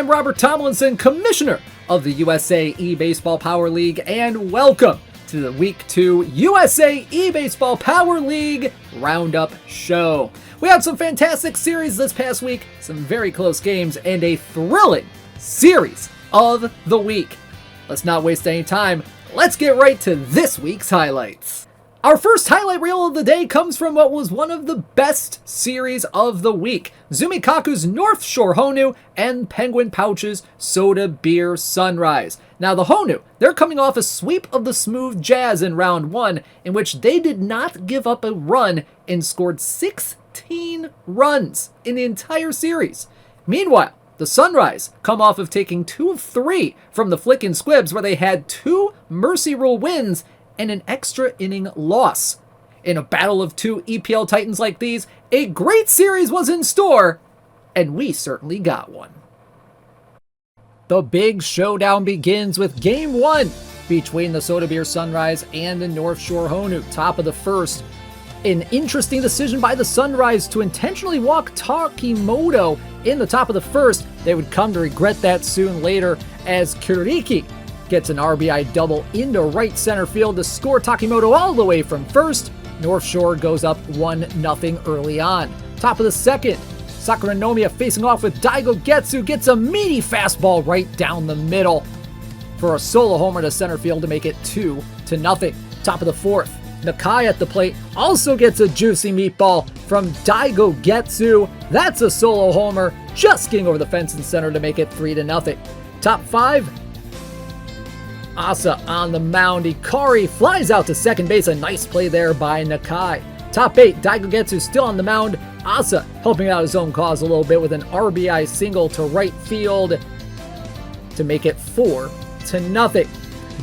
I'm Robert Tomlinson, Commissioner of the USA eBaseball Power League, and welcome to the Week 2 USA eBaseball Power League Roundup Show. We had some fantastic series this past week, some very close games, and a thrilling series of the week. Let's not waste any time. Let's get right to this week's highlights. Our first highlight reel of the day comes from what was one of the best series of the week. Zumikaku's North Shore Honu and Penguin Pouch's Soda Beer Sunrise. Now the Honu, they're coming off a sweep of the Smooth Jazz in round 1, in which they did not give up a run and scored 16 runs in the entire series. Meanwhile, the Sunrise come off of taking 2 of 3 from the Flick and Squibs, where they had 2 Mercy Rule wins and an extra inning loss. In a battle of 2 EPL Titans like these, a great series was in store, and we certainly got one. The big showdown begins with Game 1 between the Soda Beer Sunrise and the North Shore Honu. Top of the first, an interesting decision by the Sunrise to intentionally walk Takimoto in the top of the first. They would come to regret that soon later, as Kiriki gets an RBI double into right center field to score Takimoto all the way from first. North Shore goes up 1-0 early on. Top of the second, Sakuranomiya facing off with Daigo Getsu gets a meaty fastball right down the middle for a solo homer to center field to make it 2-0. Top of the fourth, Nakai at the plate also gets a juicy meatball from Daigo Getsu. That's a solo homer, just getting over the fence in center to make it 3-0. Top 5, Asa on the mound. Ikari flies out to second base. A nice play there by Nakai. Top 8, Daigo Getsu still on the mound. Asa helping out his own cause a little bit with an RBI single to right field to make it 4-0.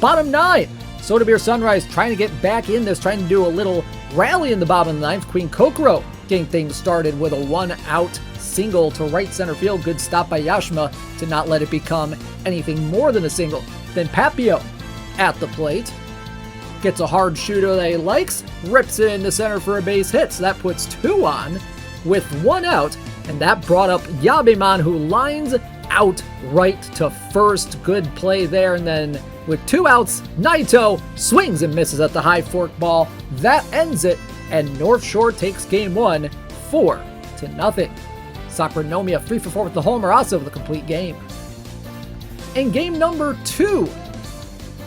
Bottom 9, Soda Beer Sunrise trying to get back in this, trying to do a little rally in the bottom of the ninth. Queen Kokoro getting things started with a 1-out single to right center field. Good stop by Yashima to not let it become anything more than a single. Then Papio at the plate gets a hard shooter that he likes, rips it into center for a base hit. So that puts 2 on with 1 out, and that brought up Yabeman, who lines out right to first. Good play there, and then with 2 outs, Naito swings and misses at the high fork ball. That ends it, and North Shore takes game 1 4-0. Sakuranomiya 3 for 4 with the homer, also with a complete game. In game number 2,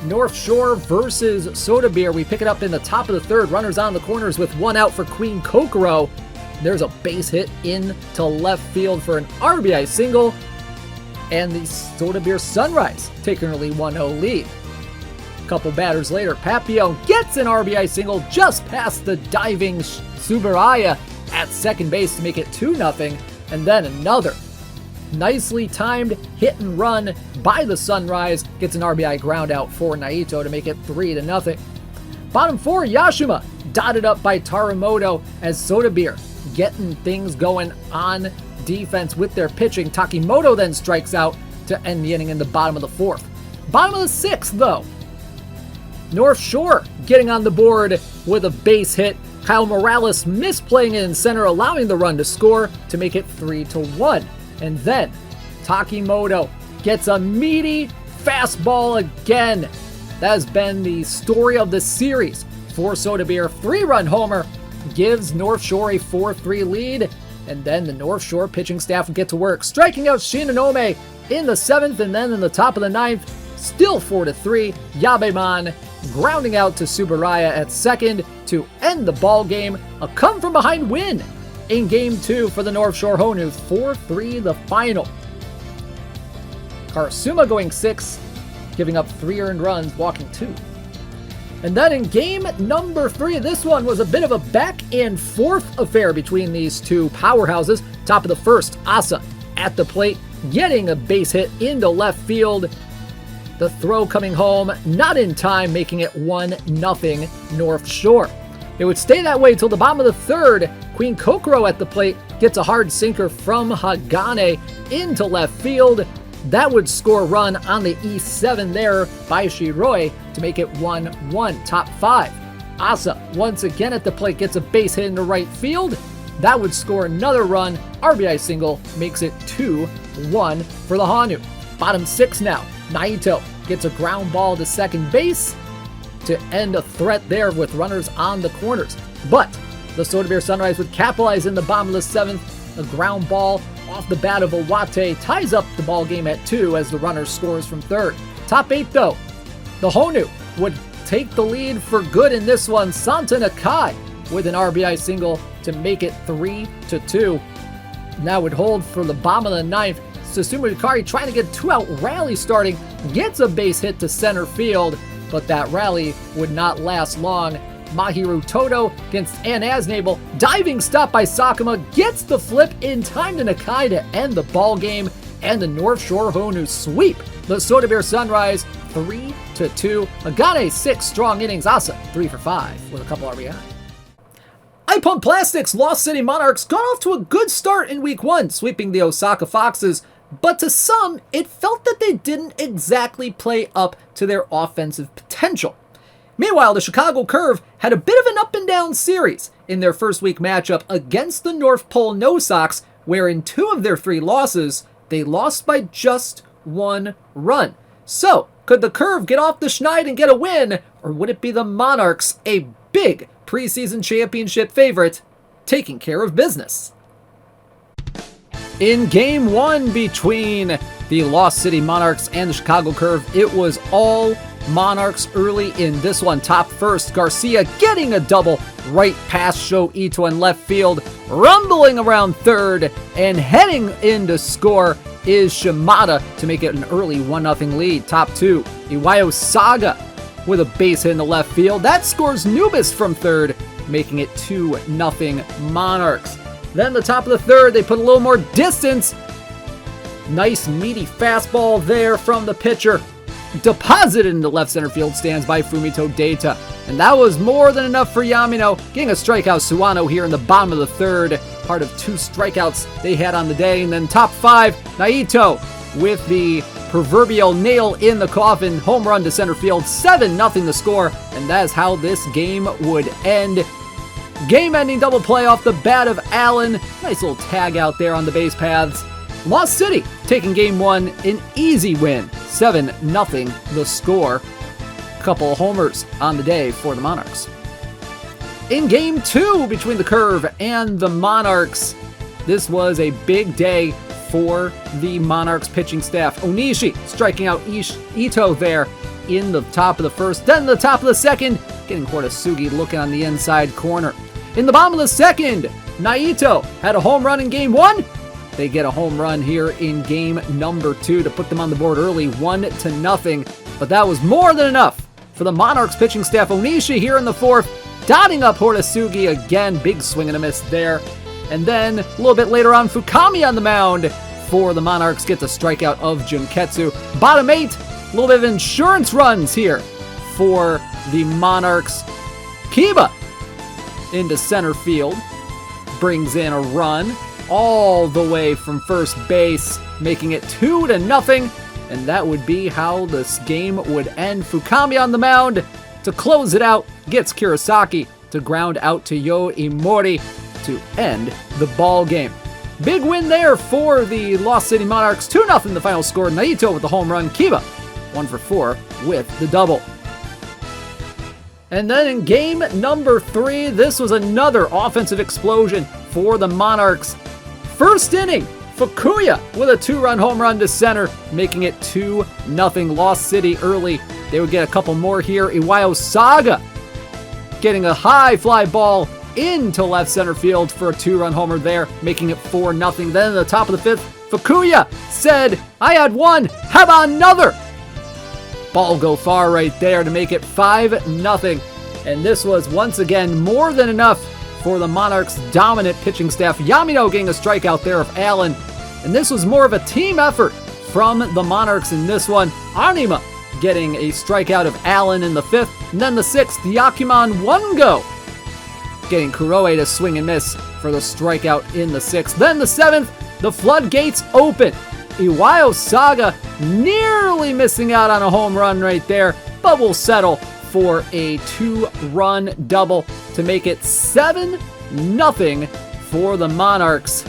North Shore versus Soda Beer, we pick it up in the top of the third. Runners on the corners with 1 out for Queen Kokoro. There's a base hit into left field for an RBI single, and the Soda Beer Sunrise take an early 1-0 lead. A couple batters later, Papio gets an RBI single just past the diving Tsuburaya at second base to make it 2-0, and then another nicely timed hit and run by the Sunrise gets an RBI ground out for Naito to make it 3-0. Bottom 4, Yashima dotted up by Taramoto as Soda Beer getting things going on defense with their pitching. Takimoto then strikes out to end the inning in the bottom of the 4th. Bottom of the 6th, though, North Shore getting on the board with a base hit. Kyle Morales misplaying it in center, allowing the run to score to make it 3-1. And then Takimoto gets a meaty fastball again. That has been the story of the series for Soda Beer. 3-run homer gives North Shore a 4-3 lead. And then the North Shore pitching staff will get to work, striking out Shinonome in the 7th, and then in the top of the 9th, still 4-3. Yabeman grounding out to Tsuburaya at second to end the ball game. A come from behind win in game 2 for the North Shore Honu, 4-3 the final. Karasuma going 6, giving up 3 earned runs, walking 2. And then in game number 3, this one was a bit of a back and forth affair between these two powerhouses. Top of the first, Asa at the plate, getting a base hit into left field. The throw coming home, not in time, making it 1-0 North Shore. It would stay that way till the bottom of the 3rd. Queen Kokoro at the plate gets a hard sinker from Hagane into left field. That would score a run on the E7 there by Shiroi to make it 1-1. Top 5. Asa once again at the plate gets a base hit into right field. That would score another run. RBI single makes it 2-0. 1 for the Honu. Bottom 6 now. Naito gets a ground ball to second base to end a threat there with runners on the corners. But the Soda Bear Sunrise would capitalize in the bottom of the 7th. A ground ball off the bat of Owate ties up the ball game at 2 as the runner scores from third. Top 8 though, the Honu would take the lead for good in this one. Santa Nakai with an RBI single to make it 3-2. Now would hold for the bottom of the 9th. Susumu Hikari trying to get a 2-out rally starting, gets a base hit to center field, but that rally would not last long. Mahiru Toto against Ann Asnable. Diving stop by Sakuma gets the flip in time to Nakai to end the ball game, and the North Shore Honu sweep the Soda Bear Sunrise 3-2. Agane 6 strong innings. Asa 3 for 5 with a couple RBI. Ippon Plastics Lost City Monarchs got off to a good start in week 1, sweeping the Osaka Foxes, but to some, it felt that they didn't exactly play up to their offensive potential. Meanwhile, the Chicago Curve had a bit of an up-and-down series in their first week matchup against the North Pole No Sox, where in 2 of their 3 losses, they lost by just 1 run. So, could the Curve get off the schneid and get a win, or would it be the Monarchs, a big preseason championship favorite, taking care of business? In Game 1 between the Lost City Monarchs and the Chicago Curve, it was all Monarchs early in this one. Top first, Garcia getting a double right past Sho Ito in left field, rumbling around third, and heading in to score is Shimada to make it an early 1-0 lead. Top 2, Iwayo Saga with a base hit in the left field. That scores Nubis from third, making it 2-0 Monarchs. Then the top of the third, they put a little more distance. Nice meaty fastball there from the pitcher, deposited into left center field stands by Fumito Data. And that was more than enough for Yamino, getting a strikeout. Suwano here in the bottom of the third, part of 2 strikeouts they had on the day. And then top 5, Naito with the proverbial nail in the coffin, home run to center field, 7-0 the score, and that is how this game would end. Game-ending double play off the bat of Allen. Nice little tag out there on the base paths. Lost City taking Game 1, an easy win, 7-0 the score. Couple of homers on the day for the Monarchs. In Game 2 between the Curve and the Monarchs, this was a big day for the Monarchs pitching staff. Onishi striking out Ito there in the top of the first, then the top of the second, getting Hortasugi looking on the inside corner. In the bottom of the second, Naito had a home run in Game 1. They get a home run here in Game number 2 to put them on the board early, 1-0. But that was more than enough for the Monarchs pitching staff. Onishi here in the 4th, dotting up Hortasugi again. Big swing and a miss there. And then a little bit later on, Fukami on the mound for the Monarchs gets a strikeout of Junketsu. Bottom 8, a little bit of insurance runs here for the Monarchs. Kiba into center field, brings in a run all the way from first base, making it 2-0, and that would be how this game would end. Fukami on the mound to close it out, gets Kurosaki to ground out to Yo Imori to end the ball game. Big win there for the Lost City Monarchs, 2-0 the final score. Naito with the home run, Kiba 1 for 4 with the double. And then in game number 3, this was another offensive explosion for the Monarchs. First inning, Fukuya with a 2-run home run to center, making it 2-0 Lost City early. They would get a couple more here. Iwayo Saga getting a high fly ball into left center field for a 2-run homer there, making it 4-0. Then at the top of the 5th, Fukuya said, "I had one, how about another?" Ball go far right there to make it 5-0. And this was once again more than enough for the Monarchs' dominant pitching staff. Yamino getting a strikeout there of Allen. And this was more of a team effort from the Monarchs in this one. Arnima getting a strikeout of Allen in the 5th. And then the 6th, Yakuman Wongo getting Kuroe to swing and miss for the strikeout in the 6th. Then the 7th, the floodgates open. Iwayo Saga nearly missing out on a home run right there, but will settle for a 2-run double to make it 7-0 for the Monarchs.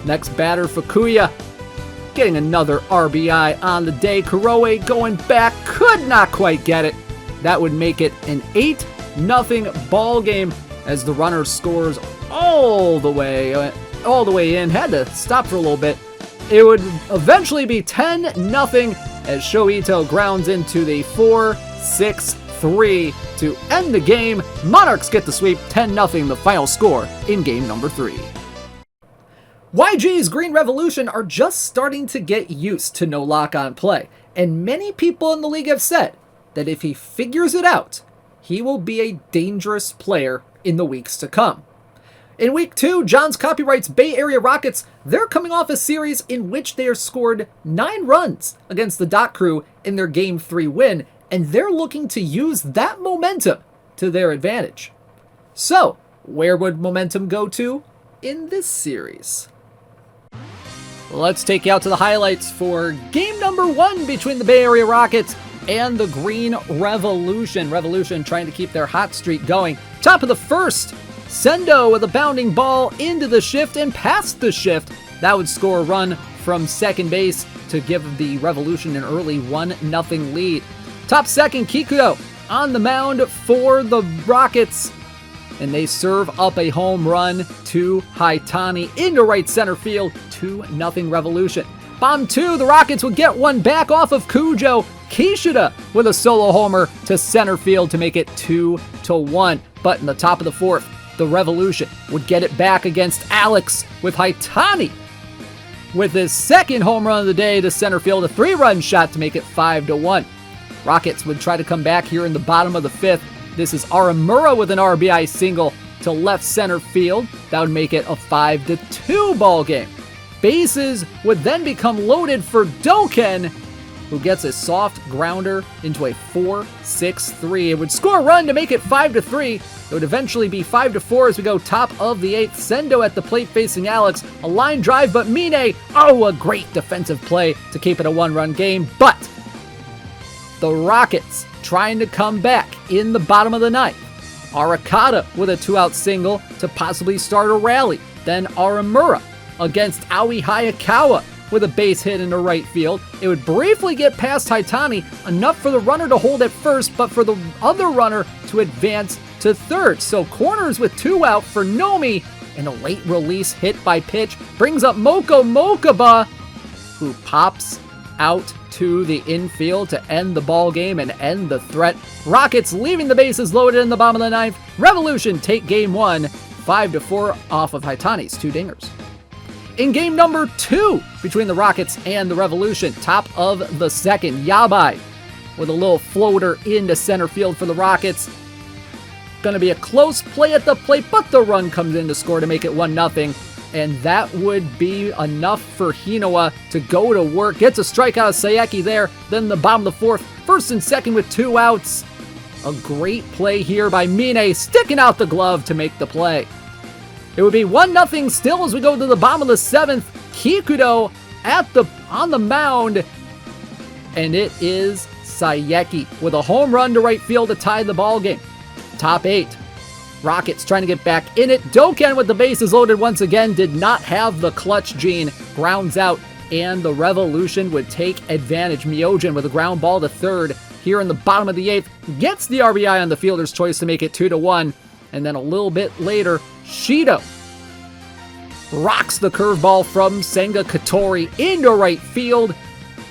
Next batter, Fukuya, getting another RBI on the day. Kuroe going back, could not quite get it. That would make it an 8-0 ball game as the runner scores all the way in. Had to stop for a little bit. It would eventually be 10-0 as Sho Ito grounds into the 4-6-3 to end the game. Monarchs get the sweep, 10-0 the final score in game number 3. YG's Green Revolution are just starting to get used to no lock-on play, and many people in the league have said that if he figures it out, he will be a dangerous player in the weeks to come. In week 2, John's Copyright's Bay Area Rockets, they're coming off a series in which they scored 9 runs against the Dot Crew in their Game 3 win, and they're looking to use that momentum to their advantage. So, where would momentum go to in this series? Let's take you out to the highlights for game number 1 between the Bay Area Rockets and the Green Revolution. Revolution trying to keep their hot streak going. Top of the first, Sendo with a bounding ball into the shift and past the shift. That would score a run from second base to give the Revolution an early 1-0 lead. Top second, Kikudo on the mound for the Rockets, and they serve up a home run to Haitani into right center field, 2-0 Revolution. Bomb 2, the Rockets would get one back off of Cujo. Kishida with a solo homer to center field to make it 2-1. But in the top of the 4th, the Revolution would get it back against Alex with Haitani with his second home run of the day to center field, a 3-run shot to make it 5-1. Rockets would try to come back here in the bottom of the 5th. This is Aramura with an RBI single to left center field. That would make it a 5-2 ball game. Bases would then become loaded for Doken, who gets a soft grounder into a 4-6-3. It would score a run to make it 5-3. It would eventually be 5-4 as we go top of the 8th. Sendo at the plate facing Alex. A line drive, but Mine, a great defensive play to keep it a 1-run game. But the Rockets trying to come back in the bottom of the 9th. Arakata with a 2-out single to possibly start a rally. Then Aramura against Aoi Hayakawa with a base hit into right field. It would briefly get past Haitani, enough for the runner to hold at first, but for the other runner to advance to third. So corners with 2 out for Nomi, and a late release hit by pitch brings up Moko Mokaba, who pops out to the infield to end the ball game and end the threat. Rockets leaving the bases loaded in the bottom of the 9th. Revolution take game 1, 5-4 off of Haitani's 2 dingers. In game number 2 between the Rockets and the Revolution, top of the 2nd, Yabai with a little floater into center field for the Rockets. Going to be a close play at the plate, but the run comes in to score to make it 1-0. And that would be enough for Hinoa to go to work. Gets a strikeout of Sayeki there. Then the bottom of the 4th, 1st and 2nd with 2 outs. A great play here by Mine, sticking out the glove to make the play. It would be 1-0 still as we go to the bottom of the 7th. Kikudo on the mound. And it is Sayeki with a home run to right field to tie the ball game. Top 8. Rockets trying to get back in it. Doken with the bases loaded once again did not have the clutch gene. Grounds out, and the Revolution would take advantage. Myojin with a ground ball to third here in the bottom of the 8th. Gets the RBI on the fielder's choice to make it 2-1. And then a little bit later, Shido rocks the curveball from Senga Katori into right field.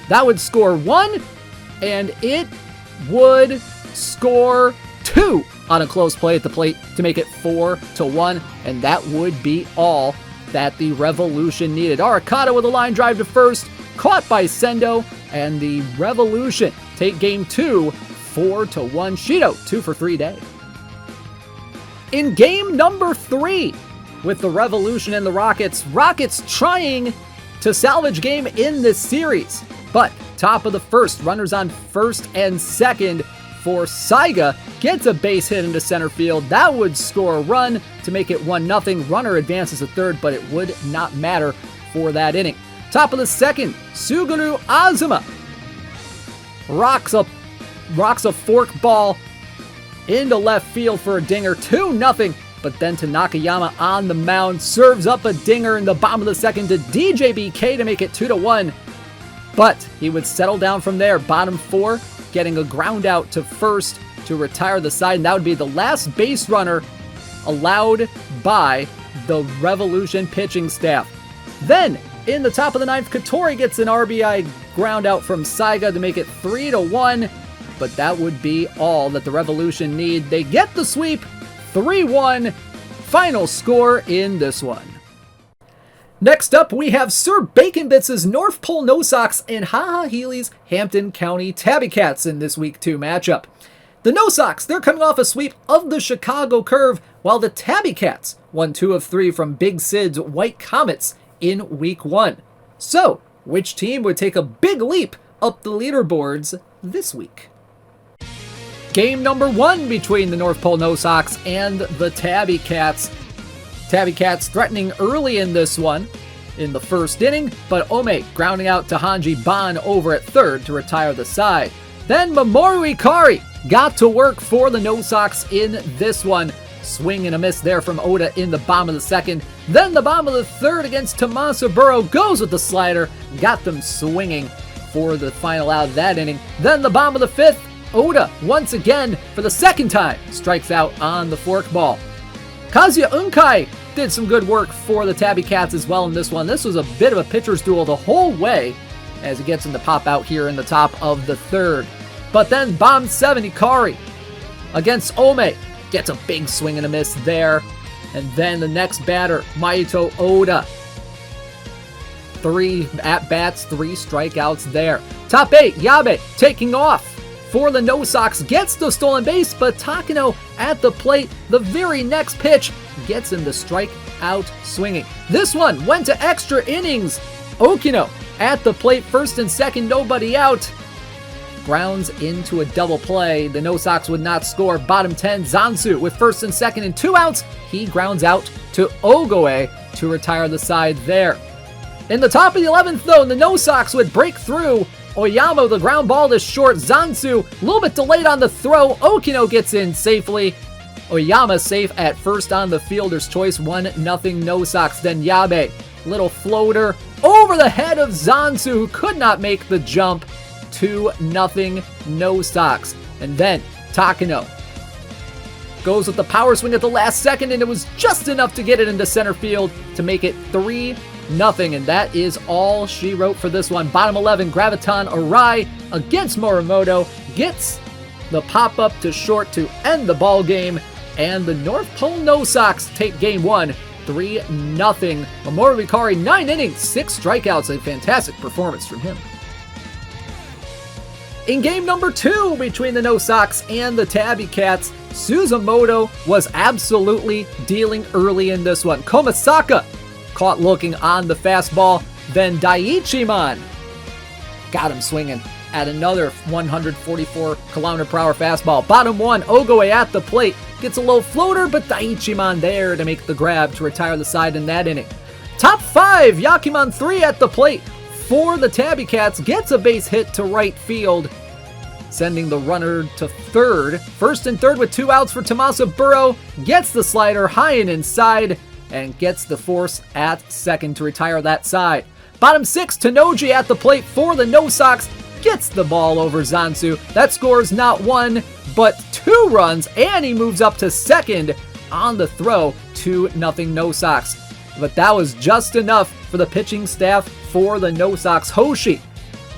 That would score 1, and it would score 2 on a close play at the plate to make it 4-1, and that would be all that the Revolution needed. Arakata with a line drive to first, caught by Sendo, and the Revolution take game 2, 4-1. Shido, 2 for 3 day. In game number 3, with the Revolution and the Rockets trying to salvage game in this series. But top of the 1st, runners on 1st and 2nd for Saiga, gets a base hit into center field. That would score a run to make it 1-0. Runner advances to third, but it would not matter for that inning. Top of the 2nd, Suguru Azuma rocks a fork ball into left field for a dinger, 2-0, but then to Nakayama on the mound, serves up a dinger in the bottom of the second to DJBK to make it 2-1. But he would settle down from there, bottom 4, getting a ground out to first to retire the side, and that would be the last base runner allowed by the Revolution pitching staff. Then, in the top of the ninth, Katori gets an RBI ground out from Saiga to make it 3-1, but that would be all that the Revolution need. They get the sweep, 3-1, final score in this one. Next up, we have Sir Bacon Bits' North Pole No Sox and HaHa Healy's Hampton County Tabby Cats in this Week 2 matchup. The No Sox, they're coming off a sweep of the Chicago Curve, while the Tabby Cats won 2 of 3 from Big Sid's White Comets in Week 1. So, which team would take a big leap up the leaderboards this week? Game number 1 between the North Pole No Sox and the Tabby Cats. Tabby Cats threatening early in this one in the first inning, but Ome grounding out to Hanji Ban over at third to retire the side. Then Mamoru Ikari got to work for the No Sox in this one. Swing and a miss there from Oda in the bottom of the second. Then the bottom of the third against Tomasa Burrow goes with the slider, got them swinging for the final out of that inning. Then the bottom of the fifth, Oda once again for the second time strikes out on the forkball. Kazuya Unkai did some good work for the Tabby Cats as well in this one. This was a bit of a pitcher's duel the whole way as he gets him to pop out here in the top of the third. But then bottom 7, Ikari against Ome gets a big swing and a miss there. And then the next batter, Maito Oda. 3 at-bats, 3 strikeouts there. Top 8, Yabe taking off for the No Sox, gets the stolen base, but Takano at the plate, the very next pitch, gets him to strike out swinging. This one went to extra innings. Okino at the plate, first and second, nobody out. Grounds into a double play. The No Sox would not score. Bottom 10, Zansu with first and second and 2 outs. He grounds out to Ogoe to retire the side there. In the top of the 11th, though, the No Sox would break through. Oyama, the ground ball is short. Zansu, a little bit delayed on the throw. Okino gets in safely. Oyama safe at first on the fielder's choice. 1-0 No Sox. Then Yabe, little floater over the head of Zansu, who could not make the jump. 2-0 No Sox. And then Takano goes with the power swing at the last second, and it was just enough to get it into center field to make it 3-0. And that is all she wrote for this one. Bottom 11, Graviton Arai against Morimoto gets the pop-up to short to end the ball game. And the North Pole No Sox take game 1, 3-0. Mamoru Ikari, 9 innings, 6 strikeouts. A fantastic performance from him. In game number 2 between the No Sox and the Tabby Cats, Suzumoto was absolutely dealing early in this one. Komasaka caught looking on the fastball, then Daiichiman got him swinging at another 144 km/h fastball. Bottom 1, Ogoe at the plate, gets a low floater, but Daiichiman there to make the grab to retire the side in that inning. Top 5, Yakiman 3 at the plate for the Tabby Cats, gets a base hit to right field, sending the runner to third. First and third with 2 outs for Tomasa Burrow, gets the slider high and inside, and gets the force at second to retire that side. Bottom 6, Tanoji at the plate for the No Sox, gets the ball over Zansu. That scores not 1, but 2 runs, and he moves up to second on the throw. 2-0 No Sox. But that was just enough for the pitching staff for the No Sox. Hoshi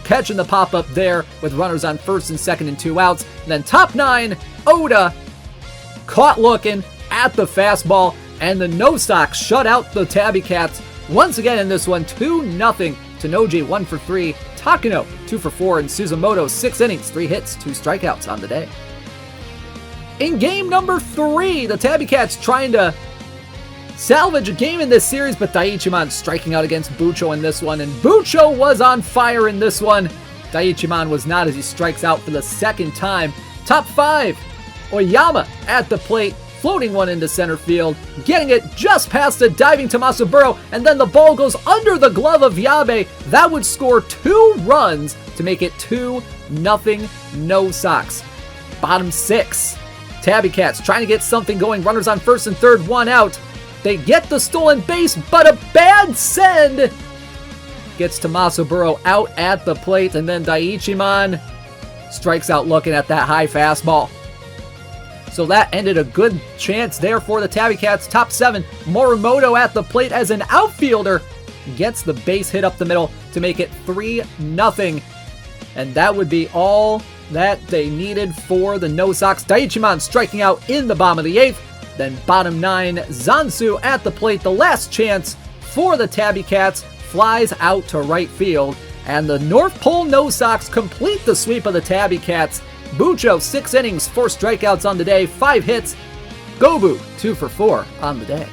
catching the pop-up there with runners on first and second and 2 outs. And then top 9, Oda caught looking at the fastball, and the No Sox shut out the Tabby Cats once again in this one. 2-0. Tanoji 1 for 3, Takano 2 for 4, and Suzumoto 6 innings, 3 hits, 2 strikeouts on the day. In game number 3, the Tabby Cats trying to salvage a game in this series, but Daiichiman striking out against Bucho in this one, and Bucho was on fire in this one. Daiichiman was not, as he strikes out for the second time. Top 5, Oyama at the plate, floating one into center field, getting it just past the diving Tomasa Burrow, and then the ball goes under the glove of Yabe. That would score 2 runs to make it 2-0 No Sox. Bottom 6, Tabby Cats trying to get something going. Runners on first and third, one out. They get the stolen base, but a bad send gets Tommaso Burrow out at the plate, and then Daiichiman strikes out looking at that high fastball. So that ended a good chance there for the Tabby Cats. Top 7, Morimoto at the plate as an outfielder gets the base hit up the middle to make it 3-0. And that would be all that they needed for the No Sox. Daiichiman striking out in the bottom of the 8th. Then bottom 9, Zansu at the plate. The last chance for the Tabby Cats flies out to right field. And the North Pole No Sox complete the sweep of the Tabby Cats. Bucho, 6 innings, 4 strikeouts on the day, 5 hits. Gobu, 2 for 4 on the day.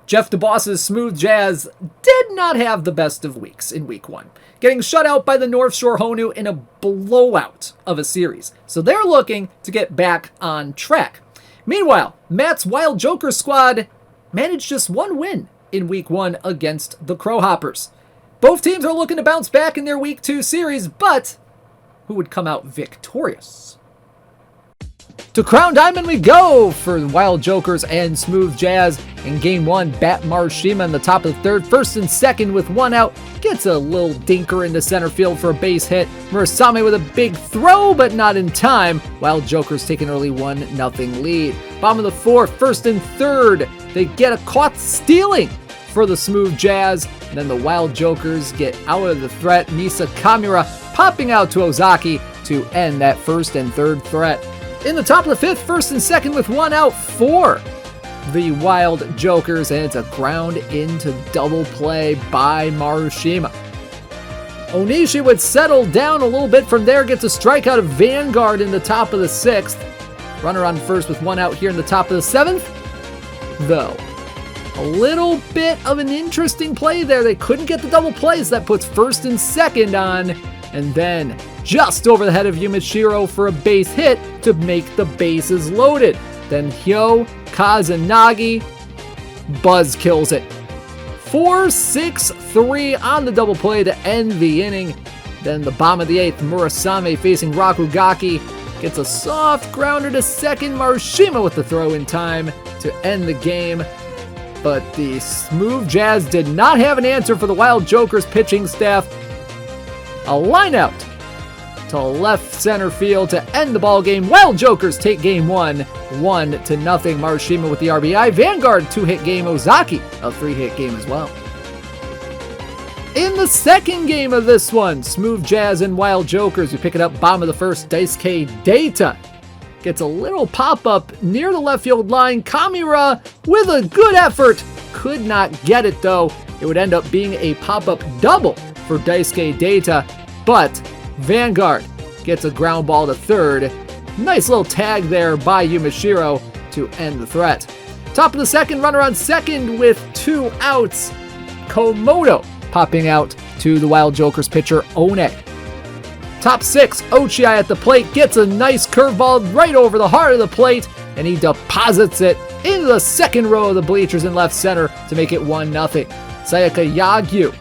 Jeff DeBoss's Smooth Jazz did not have the best of weeks in week 1, getting shut out by the North Shore Honu in a blowout of a series. So they're looking to get back on track. Meanwhile, Matt's Wild Joker squad managed just 1 win in week 1 against the Crowhoppers. Both teams are looking to bounce back in their week 2 series, but who would come out victorious? To Crown Diamond we go for Wild Jokers and Smooth Jazz. In game 1, Bat Marishima in the top of the 3rd, first and second with 1 out, gets a little dinker into center field for a base hit. Murasame with a big throw, but not in time. Wild Jokers take an early 1-0 lead. Bottom of the 4th, first and third, they get a caught stealing for the Smooth Jazz. And then the Wild Jokers get out of the threat. Misa Kamura popping out to Ozaki to end that first and third threat. In the top of the 5th, first and second with 1 out for the Wild Jokers, and it's a ground into double play by Marishima. Onishi would settle down a little bit from there, gets a strikeout of Vanguard in the top of the 6th. Runner on first with 1 out here in the top of the 7th. Though, a little bit of an interesting play there. They couldn't get the double plays. That puts first and second on, and then just over the head of Yumashiro for a base hit to make the bases loaded. Then Hyo Kazanagi buzz kills it. 4-6-3 on the double play to end the inning. Then the bottom of the 8th, Murasame facing Rakugaki gets a soft grounder to second. Marishima with the throw in time to end the game. But the Smooth Jazz did not have an answer for the Wild Jokers pitching staff. A line out to left center field to end the ball game. Wild Jokers take game 1, 1-0. Marishima with the RBI. Vanguard 2-hit game. Ozaki a 3-hit game as well. In the second game of this one, Smooth Jazz and Wild Jokers, we pick it up bottom of the 1st. Daisuke Data gets a little pop-up near the left field line. Kamura with a good effort. Could not get it though. It would end up being a pop-up double for Daisuke Data, but Vanguard gets a ground ball to third. Nice little tag there by Yumashiro to end the threat. Top of the 2nd, runner on second with 2 outs. Komodo popping out to the Wild Jokers pitcher One. Top 6, Ochi at the plate gets a nice curveball right over the heart of the plate, and he deposits it into the second row of the bleachers in left center to make it 1-0. Sayaka Yagyu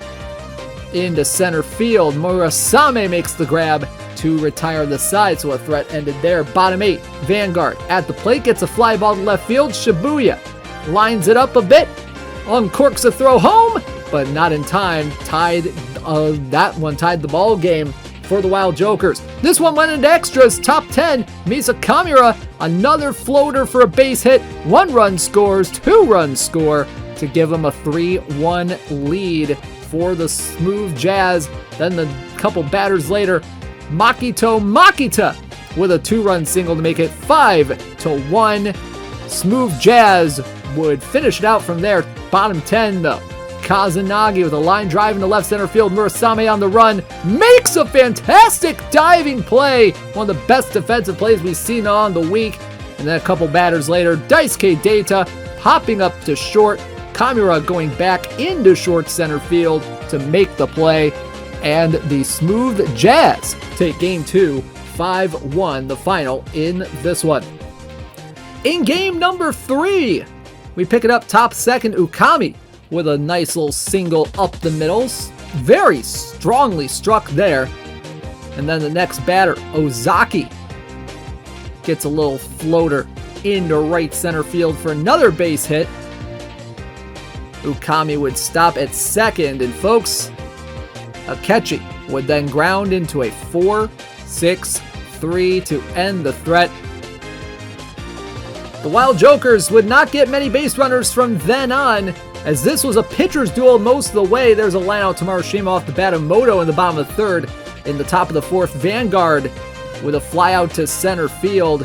into center field. Murasame makes the grab to retire the side, so a threat ended there. Bottom 8, Vanguard at the plate gets a fly ball to left field. Shibuya lines it up a bit, uncorks a throw home, but not in time. That one tied the ball game for the Wild Jokers. This one went into extras. Top 10, Misa Kamura, another floater for a base hit. 1 run scores, 2 runs score to give them a 3-1 lead for the Smooth Jazz. Then the couple batters later, Makito Makita with a 2-run single to make it 5-1. Smooth Jazz would finish it out from there. Bottom 10 though, Kazanagi with a line drive into left center field. Murasame on the run makes a fantastic diving play. One of the best defensive plays we've seen on the week. And then a couple batters later, Daisuke Data popping up to short. Kamura going back into short center field to make the play. And the Smooth Jazz take game 2, 5-1, the final in this one. In game number 3, we pick it up top 2nd, Ukami with a nice little single up the middle. Very strongly struck there. And then the next batter, Ozaki, gets a little floater into right center field for another base hit. Ukami would stop at second, and folks, Akechi would then ground into a 4-6-3 to end the threat. The Wild Jokers would not get many base runners from then on, as this was a pitcher's duel most of the way. There's a line out to Marashima off the bat of Moto in the bottom of the third. In the top of the fourth, Vanguard with a fly out to center field.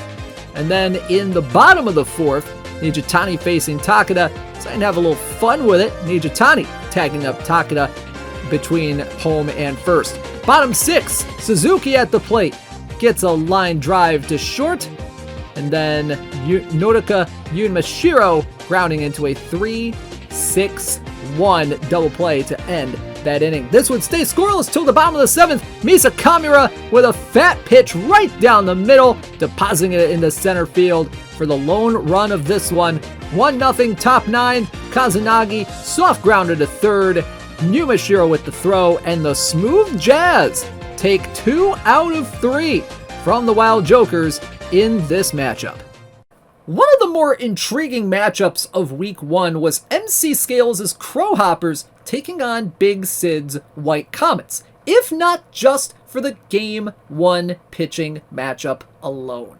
And then in the bottom of the fourth, Nijitani facing Takeda, trying to have a little fun with it. Nijitani tagging up Takeda between home and first. Bottom six, Suzuki at the plate gets a line drive to short. And then Norika Yunmashiro grounding into a 3-6-1 double play to end that inning. This would stay scoreless till the bottom of the seventh. Misa Kamura with a fat pitch right down the middle, depositing it into center field for the lone run of this one. 1-0 top nine. Kazunagi soft grounder to third. Yumashiro with the throw, and the Smooth Jazz take 2 out of 3 from the Wild Jokers in this matchup. One of the more intriguing matchups of week 1 was MC Scales' Crowhoppers taking on Big Sid's White Comets, if not just for the Game 1 pitching matchup alone.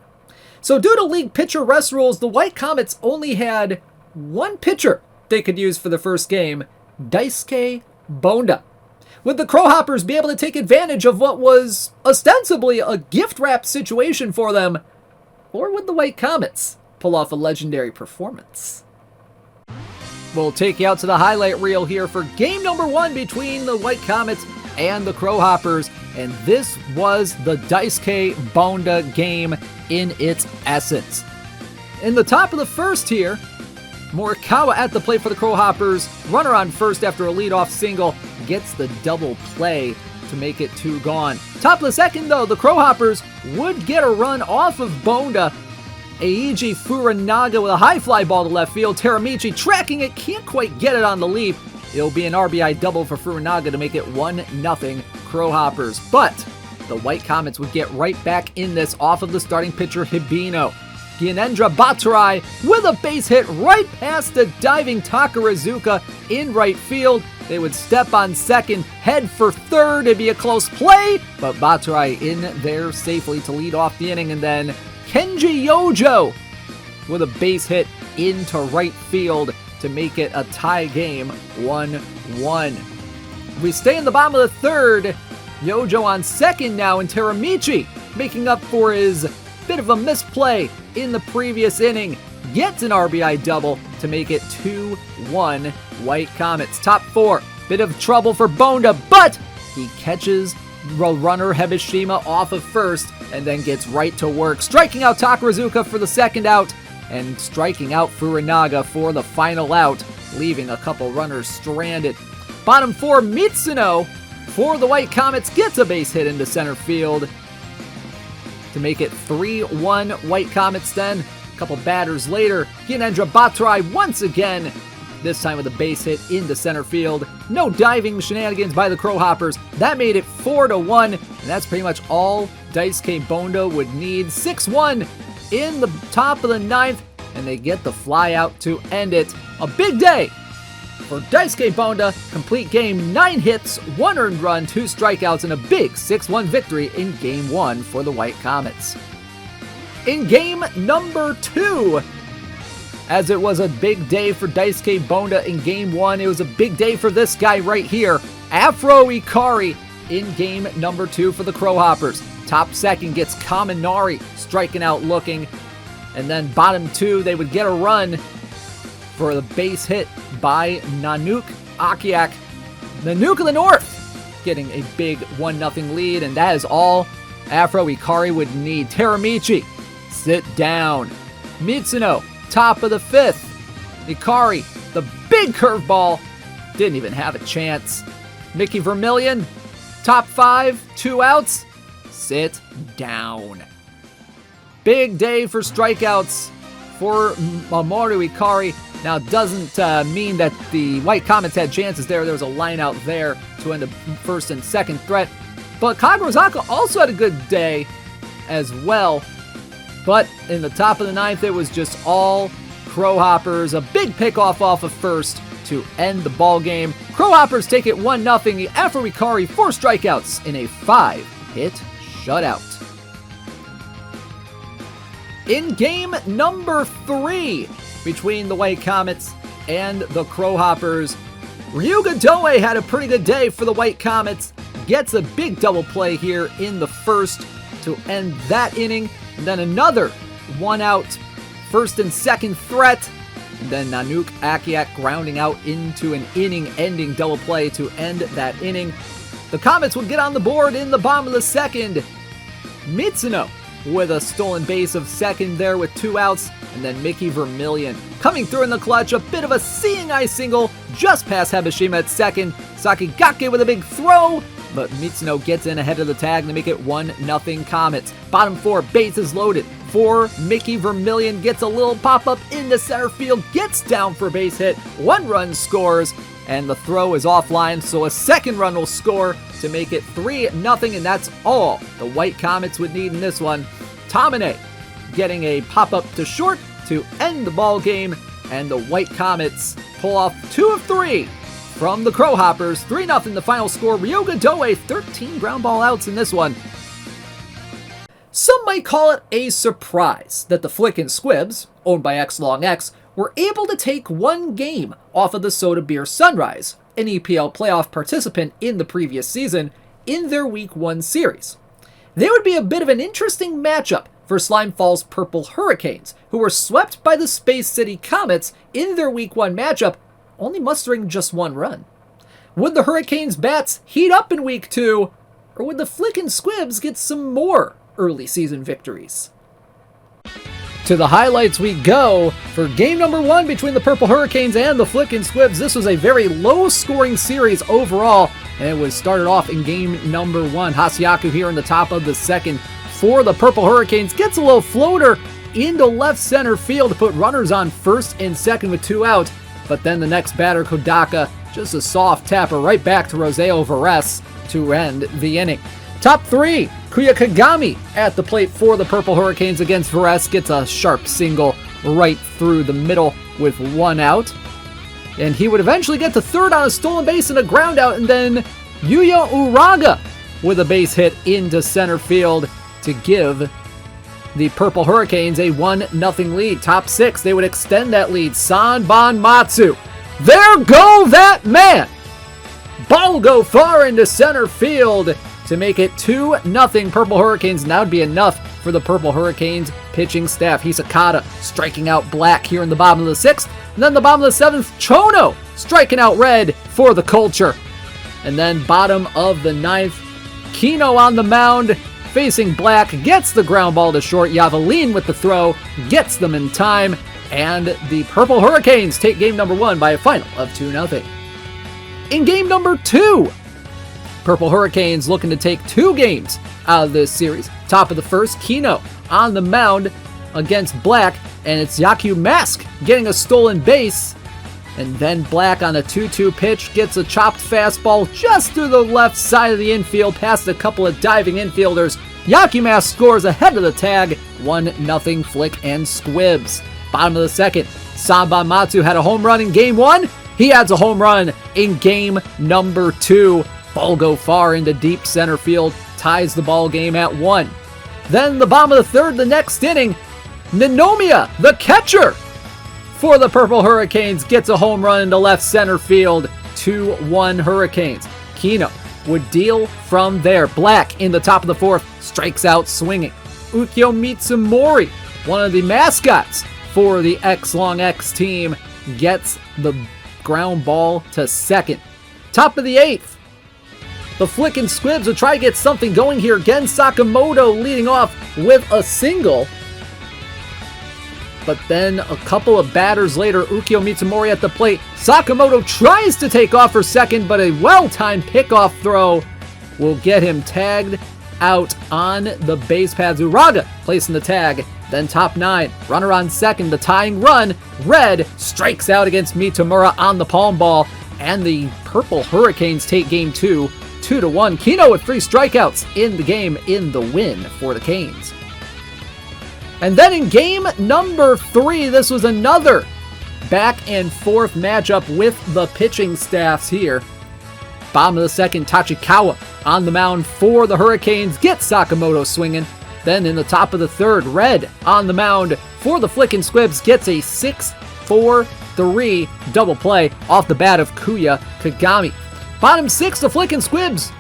So due to league pitcher rest rules, the White Comets only had one pitcher they could use for the first game, Daisuke Bonda. Would the Crowhoppers be able to take advantage of what was ostensibly a gift wrap situation for them, or would the White Comets pull off a legendary performance? We'll take you out to the highlight reel here for game number 1 between the White Comets and the Crowhoppers, and this was the Daisuke Bonda game in its essence. In the top of the first here, Morikawa at the plate for the Crowhoppers, runner on first after a leadoff single, gets the double play to make it 2 gone. Top of the second though, the Crowhoppers would get a run off of Bonda. Eiji Furinaga with a high fly ball to left field. Teramichi tracking it, can't quite get it on the leap. It'll be an RBI double for Furinaga to make it 1-0 Crowhoppers. But the White Comets would get right back in this off of the starting pitcher Hibino. Gyanendra Bhattarai with a base hit right past the diving Takarazuka in right field. They would step on second, head for third. It'd be a close play, but Bhattarai in there safely to lead off the inning. And then Kenji Yojo with a base hit into right field to make it a tie game, 1-1. We stay in the bottom of the third. Yojo on second now, and Teramichi making up for his bit of a misplay in the previous inning gets an RBI double to make it 2-1 White Comets. Top 4, bit of trouble for Bonda, but he catches runner Hebishima off of first and then gets right to work, striking out Takarazuka for the second out and striking out Furinaga for the final out, leaving a couple runners stranded. Bottom 4, Mitsuno for the White Comets gets a base hit into center field to make it 3-1 White Comets then. A couple batters later, Gyanendra Bhattarai once again, this time with a base hit into center field. No diving shenanigans by the Crowhoppers. That made it 4-1, and that's pretty much all Daisuke Bonda would need. 6-1 in the top of the ninth, and they get the fly out to end it. A big day for Daisuke Bonda. Complete game, 9 hits, 1 earned run, 2 strikeouts, and a big 6-1 victory in Game 1 for the White Comets. In game number 2, as it was a big day for Daisuke Bonda in Game 1, it was a big day for this guy right here, Afro Ikari, in game number 2 for the Crowhoppers. Top second gets Kaminari striking out looking, and then bottom 2, they would get a run for the base hit by Nanook Akiak. Nanook of the North getting a big 1-0 lead, and that is all Afro Ikari would need. Teramichi, sit down. Mitsuno, top of the 5th. Ikari, the big curveball, didn't even have a chance. Mickey Vermillion, top 5, 2 outs, sit down. Big day for strikeouts for Mamoru Ikari. Now, it doesn't mean that the White Comets had chances there. There was a line out there to end the first and second threat. But Kagerazaka also had a good day as well. But in the top of the ninth, it was just all Crowhoppers. A big pickoff off of first to end the ball game. Crowhoppers take it 1-0 after Ikari 4 strikeouts in a 5-hit shutout. In game number 3 between the White Comets and the Crowhoppers, Ryuga Doe had a pretty good day for the White Comets. Gets a big double play here in the first to end that inning. And then another 1-out first and second threat. And then Nanook Akiak grounding out into an inning-ending double play to end that inning. The Comets would get on the board in the bottom of the second. Mitsuno with a stolen base of second there with 2 outs. And then Mickey Vermillion coming through in the clutch. A bit of a seeing eye single just past Hebashima at second. Sakigake with a big throw, but Mitsuno gets in ahead of the tag to make it 1-0 Comets. Bottom 4, bases loaded for Mickey Vermillion. Gets a little pop-up into center field, gets down for a base hit. 1 run scores, and the throw is offline, so a second run will score to make it 3-0, and that's all the White Comets would need in this one. Tamine getting a pop-up to short to end the ball game, and the White Comets pull off 2 of 3 from the Crowhoppers. 3-0 the final score. Ryuga Doe 13 ground ball outs in this one. Some might call it a surprise that the Flickin' Squibs, owned by X Long X, were able to take 1 game off of the Soda Beer Sunrise, an EPL playoff participant in the previous season, in their Week 1 series. They would be a bit of an interesting matchup for Slime Fall's Purple Hurricanes, who were swept by the Space City Comets in their Week 1 matchup, only mustering just 1 run. Would the Hurricanes' bats heat up in Week 2, or would the Flickin' Squibs get some more early season victories? To the highlights we go for game number 1 between the Purple Hurricanes and the Flickin' Squibs. This was a very low-scoring series overall, and it was started off in game number 1. Hasiaku here in the top of the second for the Purple Hurricanes gets a little floater into left center field to put runners on first and second with 2 out. But then the next batter, Kodaka, just a soft tapper right back to Roseo Vares to end the inning. Top 3, Kuya Kagami at the plate for the Purple Hurricanes against Vares, gets a sharp single right through the middle with 1 out. And he would eventually get to third on a stolen base and a ground out, and then Yuya Uraga with a base hit into center field to give the Purple Hurricanes a 1-0 lead. Top 6, they would extend that lead. Sanban Matsu. There go that man! Ball go far into center field to make it 2-0 Purple Hurricanes, and that would be enough for the Purple Hurricanes pitching staff. Hisakata striking out Black here in the bottom of the 6th, and then the bottom of the 7th, Chono striking out Red for the Culture. And then bottom of the 9th, Kino on the mound, facing Black, gets the ground ball to short. Yavaline with the throw, gets them in time, and the Purple Hurricanes take game number 1 by a final of 2-0. In game number 2, Purple Hurricanes looking to take 2 games out of this series. Top of the first, Kino on the mound against Black, and it's Yaku Mask getting a stolen base. And then Black on a 2-2 pitch gets a chopped fastball just through the left side of the infield past a couple of diving infielders. Yakumas scores ahead of the tag, 1-0 Flick and Squibs. Bottom of the second, Sanban Matsu had a home run in game 1. He adds a home run in game number 2. Ball go far into deep center field, ties the ball game at 1. Then the bottom of the third, the next inning, Ninomiya, the catcher for the Purple Hurricanes, gets a home run into left center field, 2-1 Hurricanes. Kino would deal from there. Black in the top of the 4th strikes out swinging. Ukyo Mitsumori, one of the mascots for the X Long X team, gets the ground ball to second. Top of the 8th, the Flickin' Squibs would try to get something going here. Gen Sakamoto leading off with a single. But then a couple of batters later, Ukyo Mitsumori at the plate. Sakamoto tries to take off for second, but a well-timed pickoff throw will get him tagged out on the base paths. Uraga placing the tag. Then top 9, runner on second, the tying run. Red strikes out against Mitamura on the palm ball, and the Purple Hurricanes take game 2, 2-1. Kino with 3 strikeouts in the game in the win for the Canes. And then in game number 3, this was another back and forth matchup with the pitching staffs here. Bottom of the second, Tachikawa on the mound for the Hurricanes, gets Sakamoto swinging. Then in the top of the third, Red on the mound for the Flickin' Squibs, gets a 6-4-3 double play off the bat of Kuya Kagami. Bottom 6, the Flickin' Squibs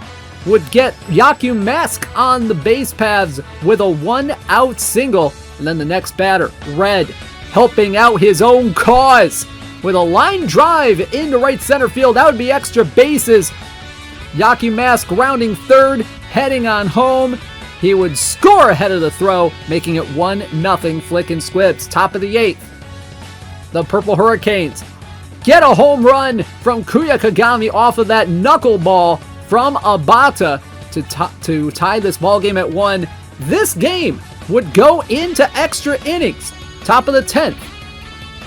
would get Yaku Mask on the base paths with a 1-out single. And then the next batter, Red, helping out his own cause with a line drive into right center field. That would be extra bases. Yaku Mask rounding third, heading on home. He would score ahead of the throw, making it 1-0 Flickin' Squibs. Top of the 8th, the Purple Hurricanes get a home run from Kuya Kagami off of that knuckleball from Abata to tie this ball game at 1. This game would go into extra innings. Top of the 10th,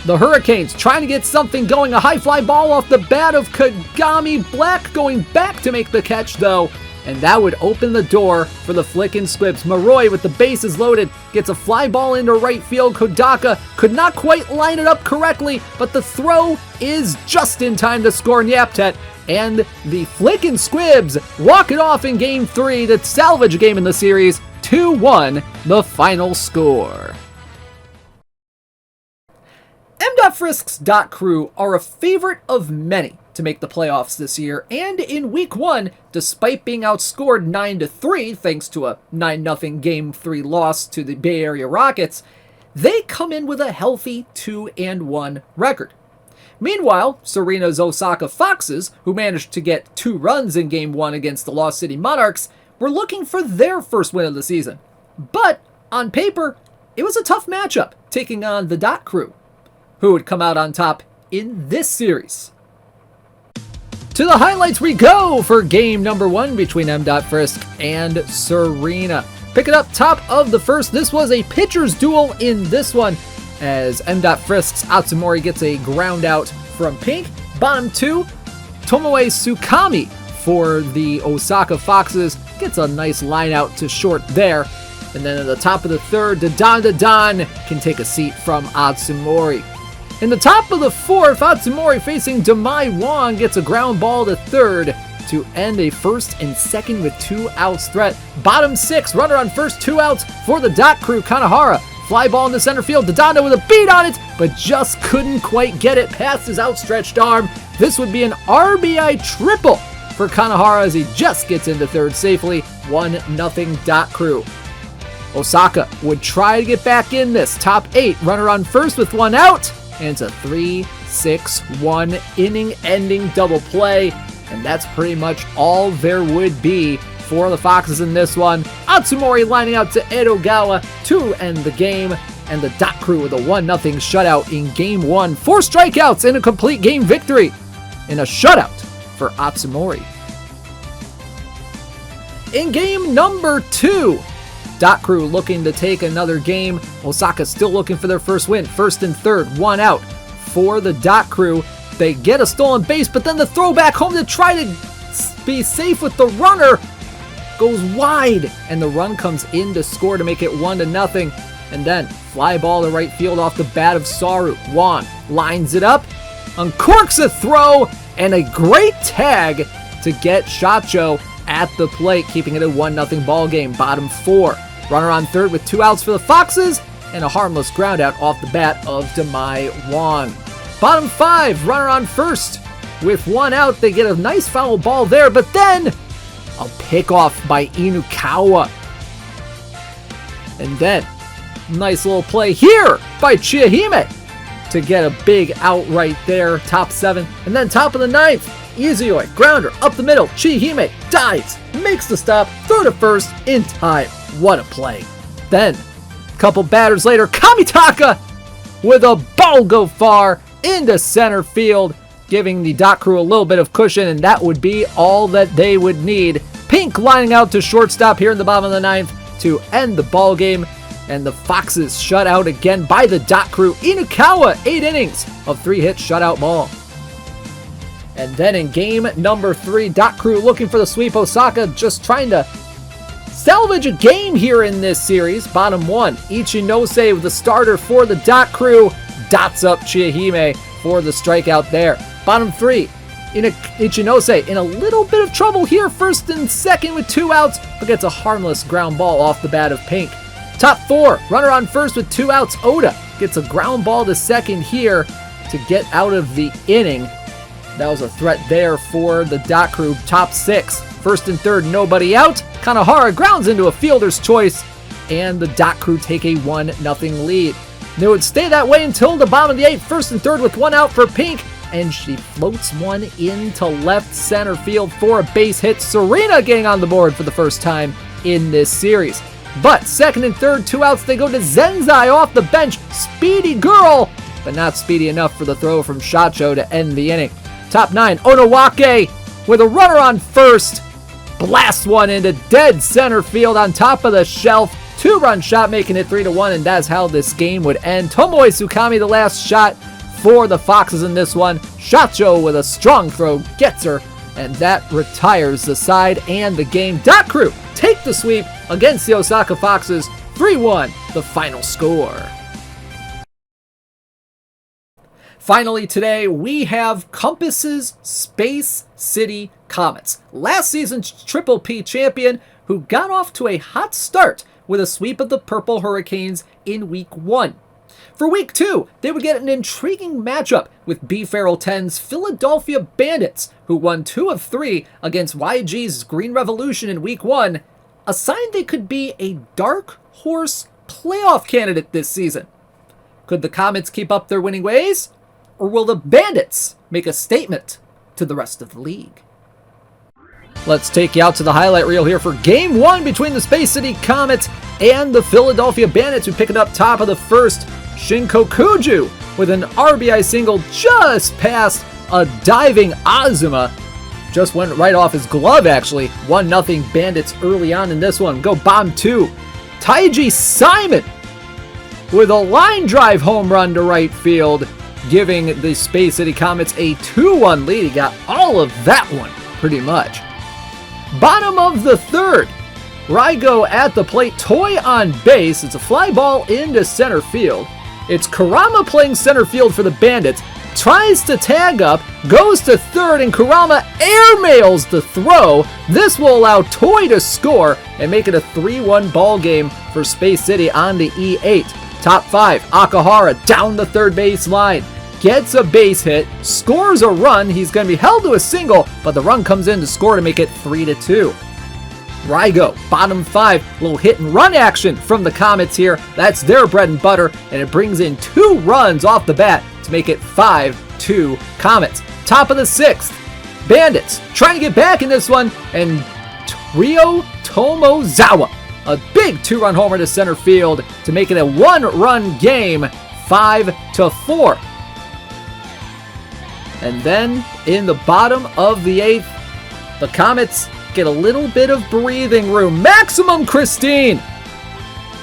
the Hurricanes trying to get something going. A high fly ball off the bat of Kagami. Black going back to make the catch though, and that would open the door for the Flickin' Squibs. Maroi with the bases loaded gets a fly ball into right field. Kodaka could not quite line it up correctly, but the throw is just in time to score Nyaptet. And the Flickin' Squibs walk it off in game 3 to salvage a game in the series. 2-1 the final score. M.Frisk's Crew are a favorite of many to make the playoffs this year, and in week 1, despite being outscored 9-3 thanks to a 9-0 game 3 loss to the Bay Area Rockets, they come in with a healthy 2-1 record. Meanwhile, Serena's Osaka Foxes, who managed to get 2 runs in game 1 against the Lost City Monarchs, were looking for their first win of the season. But on paper, it was a tough matchup taking on the Crew, who would come out on top in this series. To the highlights we go for game number 1 between M.Frisk and Serena. Picking up top of the first, this was a pitcher's duel in this one, as M.Frisk's Atsumori gets a ground out from Pink. Bottom 2, Tomoe Tsukami for the Osaka Foxes gets a nice line out to short there. And then at the top of the third, Dadan can take a seat from Atsumori. In the top of the 4th, Atsumori facing Damai Wong gets a ground ball to third to end a first and second with 2 outs threat. Bottom 6, runner on first, 2 outs for the Crew. Kanahara, fly ball in the center field. Dodonda with a beat on it, but just couldn't quite get it past his outstretched arm. This would be an RBI triple for Kanahara as he just gets into third safely. 1-0 Crew. Osaka would try to get back in this. Top 8, runner on first with 1 out. And it's a 3-6-1 inning-ending double play. And that's pretty much all there would be for the Foxes in this one. Atsumori lining out to Edogawa to end the game. And the Crew with a 1-0 shutout in game 1. 4 strikeouts in a complete game victory in a shutout for Atsumori. In game number 2, Crew looking to take another game. Osaka still looking for their first win. First and third, 1 out for the Crew. They get a stolen base, but then the throw back home to try to be safe with the runner goes wide, and the run comes in to score to make it 1-0. And then fly ball to right field off the bat of Saru. Wong lines it up, uncorks a throw, and a great tag to get Shacho at the plate, keeping it a 1-0 ball game. Bottom 4, runner on third with 2 outs for the Foxes, and a harmless ground out off the bat of Damai Wong. Bottom 5, runner on first with 1 out. They get a nice foul ball there, but then a pickoff by Inukawa. And then, nice little play here by Chihime to get a big out right there. Top 7, and then top of the 9th, Izuyoi, grounder up the middle. Chihime dives, makes the stop, throw to first in time. What a play. Then, a couple batters later, Kamitaka with a ball go far into center field, giving the Crew a little bit of cushion, and that would be all that they would need. Pink lining out to shortstop here in the bottom of the 9th to end the ball game, and the Foxes shut out again by the Crew. Inukawa, 8 innings of 3-hit shutout ball. And then in game number 3, Crew looking for the sweep. Osaka just trying to salvage a game here in this series. Bottom 1, Ichinose with the starter for the Dot Crew. Dots up Chiahime for the strikeout there. Bottom 3, Ichinose in a little bit of trouble here, first and second with 2 outs, but gets a harmless ground ball off the bat of Pink. Top 4, runner on first with 2 outs. Oda gets a ground ball to second here to get out of the inning. That was a threat there for the Dot Crew. Top 6, first and third, nobody out. Kanahara grounds into a fielder's choice, and the Dot Crew take a 1-0 lead. They would stay that way until the bottom of the 8th, first and third with 1 out for Pink, and she floats one into left center field for a base hit. Serena getting on the board for the first time in this series. But second and third, 2 outs, they go to Zenzai off the bench. Speedy girl, but not speedy enough for the throw from Shacho to end the inning. Top 9, Onowake with a runner on first. Blasts one into dead center field on top of the shelf. 2-run shot, making it 3-1, and that's how this game would end. Tomoe Tsukami, the last shot for the Foxes in this one. Shacho with a strong throw gets her, and that retires the side and the game. Dot Crew take the sweep against the Osaka Foxes. 3-1, the final score. Finally today, we have Compass's Space City Comets, last season's Triple P champion, who got off to a hot start with a sweep of the Purple Hurricanes in Week 1. For Week 2, they would get an intriguing matchup with B. Farrell 10's Philadelphia Bandits, who won 2 of 3 against YG's Green Revolution in Week 1, a sign they could be a dark horse playoff candidate this season. Could the Comets keep up their winning ways? Or will the Bandits make a statement to the rest of the league? Let's take you out to the highlight reel here for Game 1 between the Space City Comets and the Philadelphia Bandits, who pick it up top of the first. Shinkokuju with an RBI single just past a diving Azuma. Just went right off his glove, actually. 1-0 Bandits early on in this one. Go bomb 2. Taiji Simon with a line drive home run to right field, giving the Space City Comets a 2-1 lead. He got all of that one, pretty much. Bottom of the third, Raigo at the plate, Toy on base. It's a fly ball into center field. It's Kurama playing center field for the Bandits, tries to tag up, goes to third, and Kurama airmails the throw. This will allow Toy to score and make it a 3-1 ball game for Space City on the E8. Top 5, Akahara down the third base line, gets a base hit, scores a run. He's going to be held to a single, but the run comes in to score to make it 3-2. Raigo, bottom 5, little hit and run action from the Comets here. That's their bread and butter, and it brings in 2 runs off the bat to make it 5-2 Comets. Top of the 6th, Bandits trying to get back in this one, and Ryo Tomozawa, a big 2-run homer to center field to make it a 1-run game, 5-4. And then in the bottom of the 8th, the Comets get a little bit of breathing room. Maximum Christine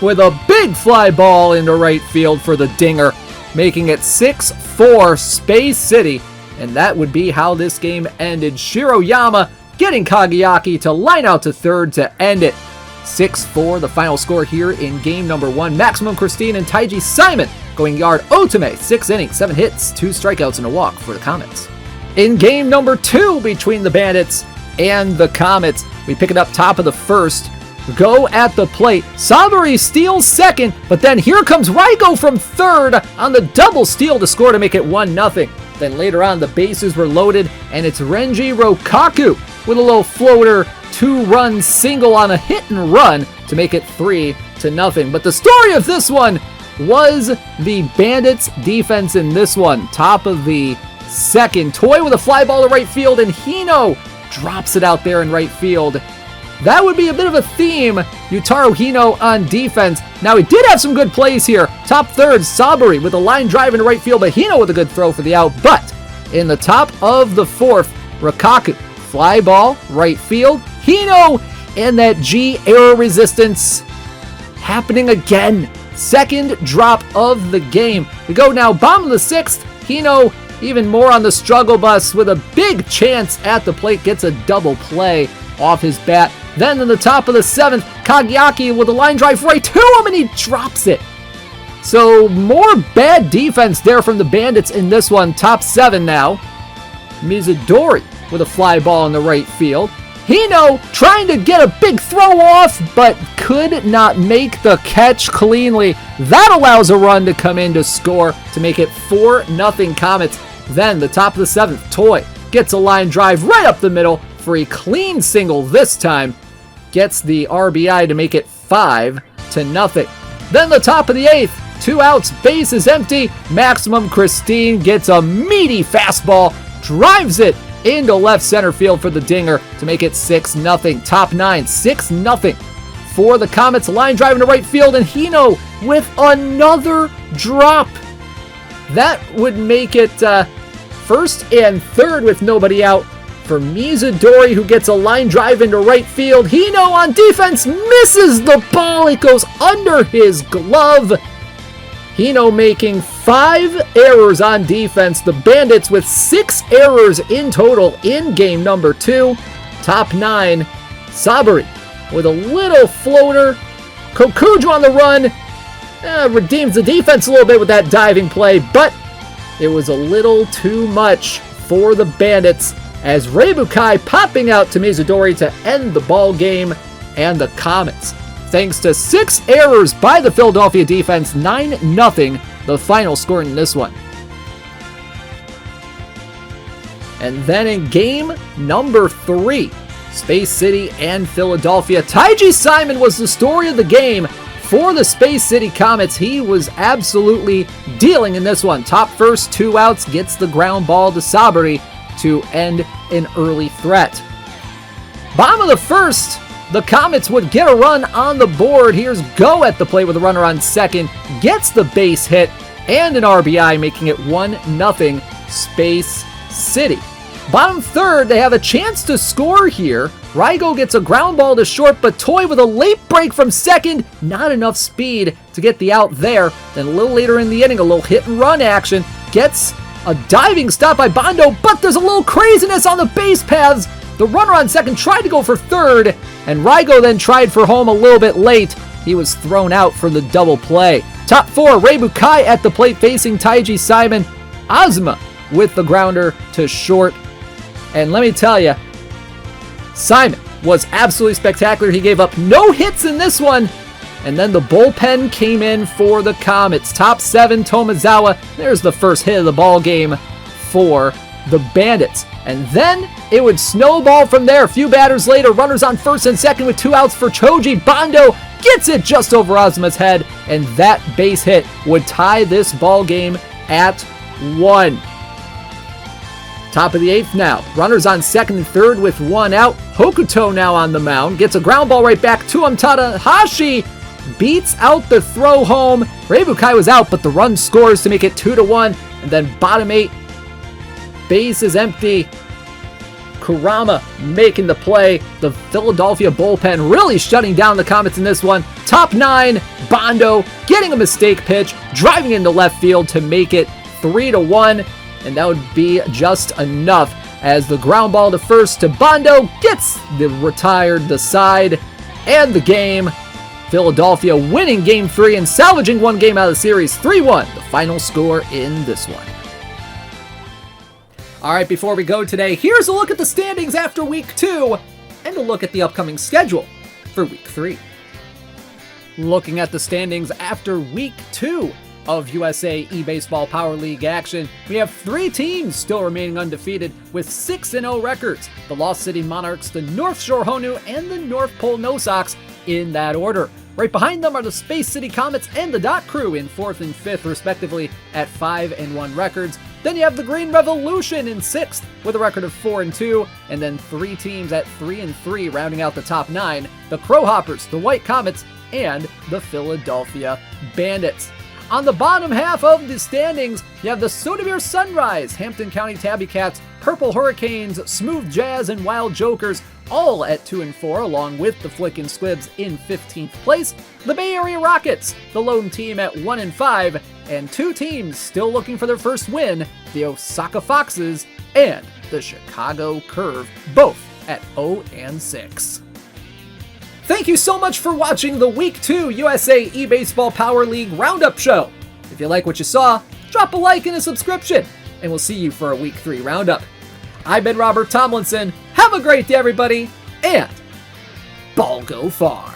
with a big fly ball into right field for the dinger, making it 6-4 Space City, and that would be how this game ended. Shiroyama getting Kagayaki to line out to third to end it. 6-4 the final score here in game number 1. Maximum Christine and Taiji Simon going yard. Otome, 6 innings, 7 hits, 2 strikeouts, and a walk for the Comets. In game number 2 between the Bandits and the Comets, we pick it up top of the first. Go at the plate. Saburi steals second, but then here comes Raigo from third on the double steal to score to make it 1-0. Then later on, the bases were loaded, and it's Renji Rokaku with a little floater 2-run single on a hit and run to make it 3-0. But the story of this one was the Bandits' defense in this one. Top of the second, Toy with a fly ball to right field, and Hino drops it out there in right field. That would be a bit of a theme, Yutaro Hino on defense. Now, he did have some good plays here. Top third, Saburi with a line drive into right field, but Hino with a good throw for the out. But in the top of the 4th, Rakaku, fly ball, right field. Hino and that G error resistance happening again. Second drop of the game. We go now bottom of the 6th. Hino even more on the struggle bus with a big chance at the plate. Gets a double play off his bat. Then in the top of the 7th, Kagiaki with a line drive right to him, and he drops it. So more bad defense there from the Bandits in this one. Top 7 now. Mizudori with a fly ball in the right field. Hino trying to get a big throw off, but could not make the catch cleanly. That allows a run to come in to score to make it 4-0 Comets. Then the top of the 7th, Toy gets a line drive right up the middle for a clean single this time. Gets the RBI to make it 5-0. Then the top of the 8th, 2 outs, base is empty. Maximum Christine gets a meaty fastball, drives it into left center field for the dinger to make it 6-0. Top 9, 6-0 for the Comets. Line drive into right field, and Hino with another drop. That would make it first and third with nobody out for Mizudori, who gets a line drive into right field. Hino on defense misses the ball. It goes under his glove. Hino making 5 errors on defense. The Bandits with 6 errors in total in game number 2. Top 9, Saburi with a little floater. Kokuju on the run. Redeems the defense a little bit with that diving play, but it was a little too much for the Bandits as Rebukai popping out to Mizudori to end the ball game, and the Comets, thanks to 6 errors by the Philadelphia defense, 9-0, the final score in this one. And then in game number 3, Space City and Philadelphia, Taiji Simon was the story of the game for the Space City Comets. He was absolutely dealing in this one. Top first, 2 outs, gets the ground ball to Saburi to end an early threat. Bottom of the first, the Comets would get a run on the board. Here's Go at the plate with a runner on second, gets the base hit and an RBI, making it 1-0 Space City. Bottom third, they have a chance to score here. Raigo gets a ground ball to short, but Toy with a late break from second, not enough speed to get the out there. Then a little later in the inning, a little hit and run action, gets a diving stop by Bondo, but there's a little craziness on the base paths. The runner on second tried to go for third, and Raigo then tried for home a little bit late. He was thrown out for the double play. Top 4, Rebukai at the plate facing Taiji Simon. Azuma with the grounder to short. And let me tell you, Simon was absolutely spectacular. He gave up no hits in this one. And then the bullpen came in for the Comets. Top 7, Tomizawa. There's the first hit of the ball game for the Bandits. And then it would snowball from there. A few batters later, runners on first and second with 2 outs for Choji. Bondo gets it just over Azuma's head, and that base hit would tie this ball game at 1. Top of the 8th now. Runners on second and third with 1 out. Hokuto now on the mound. Gets a ground ball right back to him. Tadahashi beats out the throw home. Rebukai was out, but the run scores to make it 2-1. And then bottom 8, base is empty. Kurama making the play. The Philadelphia bullpen really shutting down the Comets in this one. Top 9, Bondo getting a mistake pitch, driving into left field to make it 3-1. And that would be just enough as the ground ball to first to Bondo gets the side and the game. Philadelphia winning game 3 and salvaging 1 game out of the series, 3-1, the final score in this one. All right, before we go today, here's a look at the standings after week 2 and a look at the upcoming schedule for week 3. Looking at the standings after week 2 of USA eBaseball Power League action, we have 3 teams still remaining undefeated with 6-0 records. The Lost City Monarchs, the North Shore Honu, and the North Pole No Sox in that order. Right behind them are the Space City Comets and the Dot Crew in 4th and 5th respectively at 5-1 records. Then you have the Green Revolution in 6th with a record of 4-2, and then 3 teams at 3-3 rounding out the top 9, the Crowhoppers, the White Comets, and the Philadelphia Bandits. On the bottom half of the standings, you have the Sodavir Sunrise, Hampton County Tabby Cats, Purple Hurricanes, Smooth Jazz, and Wild Jokers, all at 2-4, along with the Flickin' Squibs in 15th place. The Bay Area Rockets, the lone team at 1-5, and 2 teams still looking for their first win, the Osaka Foxes and the Chicago Curve, both at 0-6. Thank you so much for watching the Week 2 USA eBaseball Power League Roundup show. If you like what you saw, drop a like and a subscription, and we'll see you for a Week 3 Roundup. I've been Robert Tomlinson. Have a great day, everybody, and ball go far.